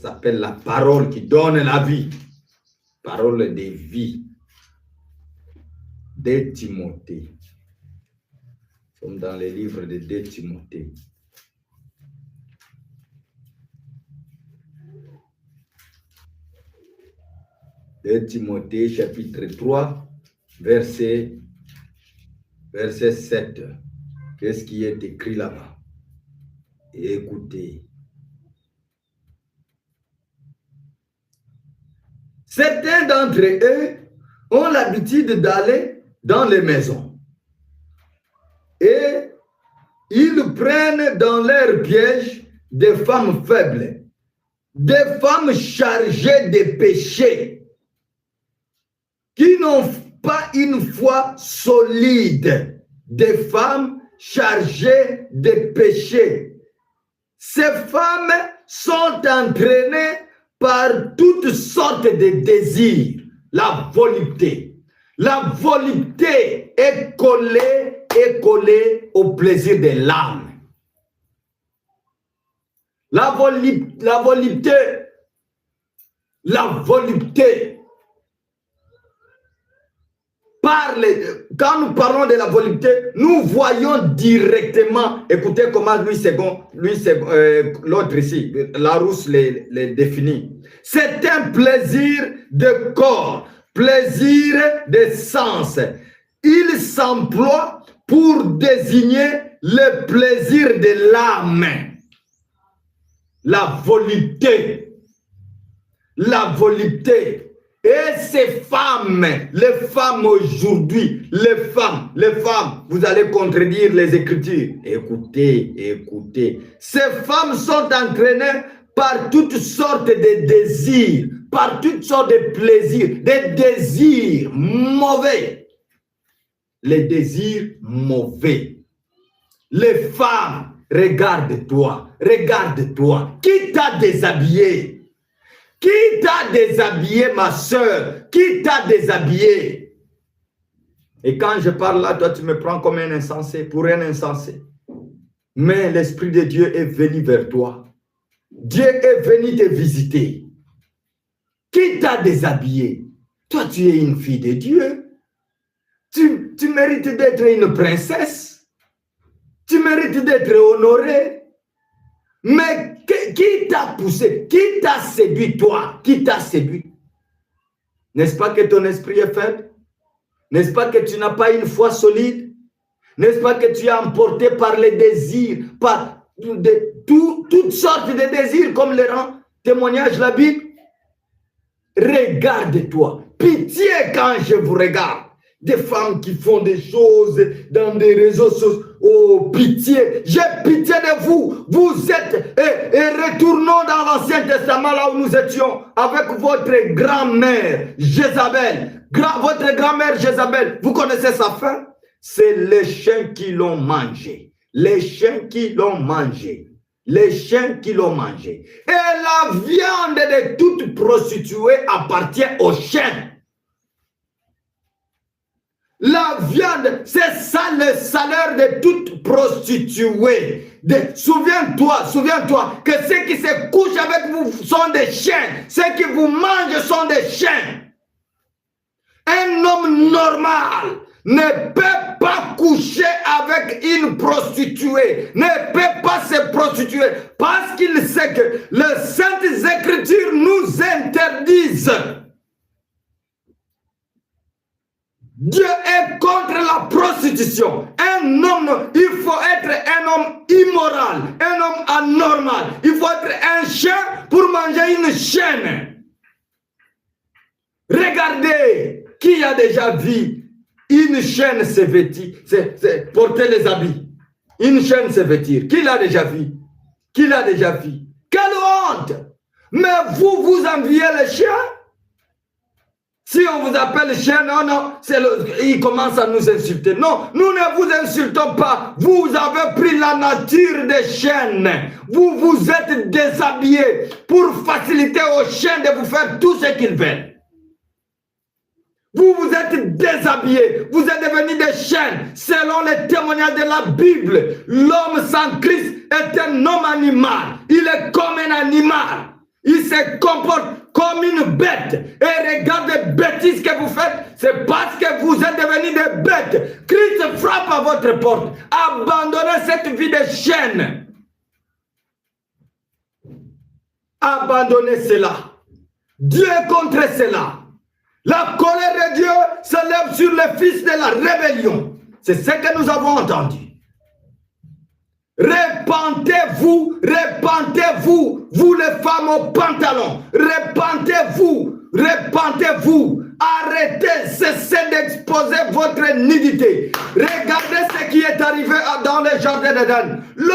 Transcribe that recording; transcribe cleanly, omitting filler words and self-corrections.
s'appelle la parole qui donne la vie. Parole de vie. De Timothée. Nous sommes dans les livres de 2 Timothée. De Timothée, chapitre 3, verset 7. Qu'est-ce qui est écrit là-bas? Écoutez. Certains d'entre eux ont l'habitude d'aller dans les maisons et ils prennent dans leur piège des femmes faibles, des femmes chargées de péchés, qui n'ont pas une foi solide, des femmes chargées de péchés. Ces femmes sont entraînées par toutes sortes de désirs, la volupté. La volupté est collée au plaisir de l'âme. La volupté. Quand nous parlons de la volupté, nous voyons directement, écoutez comment l'autre ici, Larousse les définit. C'est un plaisir de corps, plaisir de sens. Il s'emploie pour désigner le plaisir de l'âme. La volupté. La volupté. Et ces femmes, les femmes aujourd'hui, les femmes, vous allez contredire les Écritures. Écoutez. Ces femmes sont entraînées par toutes sortes de désirs, par toutes sortes de plaisirs, des désirs mauvais. Les désirs mauvais. Les femmes, regarde-toi. Qui t'a déshabillé? Qui t'a déshabillé, ma soeur? Qui t'a déshabillé? Et quand je parle là, toi, tu me prends comme un insensé, pour un insensé. Mais l'Esprit de Dieu est venu vers toi. Dieu est venu te visiter. Qui t'a déshabillé? Toi, tu es une fille de Dieu. Tu mérites d'être une princesse. Tu mérites d'être honorée. Mais qui t'a poussé? Qui t'a séduit, toi? Qui t'a séduit? N'est-ce pas que ton esprit est faible? N'est-ce pas que tu n'as pas une foi solide? N'est-ce pas que tu es emporté par les désirs, par toutes sortes de désirs, comme le rend témoignage la Bible? Regarde-toi. Pitié quand je vous regarde. Des femmes qui font des choses dans des réseaux sociaux. Oh, pitié. J'ai pitié de vous. Vous êtes... Et retournons dans l'Ancien Testament, là où nous étions, avec votre grand-mère, Jézabel. Votre grand-mère, Jézabel. Vous connaissez sa fin? C'est les chiens qui l'ont mangé. Les chiens qui l'ont mangé. Les chiens qui l'ont mangé. Et la viande de toute prostituée appartient aux chiens. La viande, c'est ça le salaire de toute prostituée. Souviens-toi que ceux qui se couchent avec vous sont des chiens. Ceux qui vous mangent sont des chiens. Un homme normal ne peut pas coucher avec une prostituée, ne peut pas se prostituer parce qu'il sait que les Saintes Écritures nous interdisent. Dieu est contre la prostitution. Un homme, il faut être un homme immoral, un homme anormal. Il faut être un chien pour manger une chienne. Regardez, qui a déjà vu une chienne se vêtir, porter les habits. Une chienne se vêtir. Qui l'a déjà vu? Qui l'a déjà vu? Quelle honte! Mais vous enviez les chiens? Si on vous appelle chien, non, il commence à nous insulter. Non, nous ne vous insultons pas. Vous avez pris la nature des chiennes. Vous vous êtes déshabillés pour faciliter aux chiens de vous faire tout ce qu'ils veulent. Vous vous êtes déshabillés. Vous êtes devenus des chiens. Selon les témoignages de la Bible, l'homme sans Christ est un homme animal. Il est comme un animal. Il se comporte comme une bête. Et regarde les bêtises que vous faites. C'est parce que vous êtes devenus des bêtes. Christ frappe à votre porte. Abandonnez cette vie de chaîne. Abandonnez cela. Dieu est contre cela. La colère de Dieu se lève sur les fils de la rébellion. C'est ce que nous avons entendu. Repentez-vous, repentez-vous, vous les femmes au pantalon. Repentez-vous, repentez-vous. Arrêtez, cessez d'exposer votre nudité. Regardez ce qui est arrivé dans les jardins d'Éden.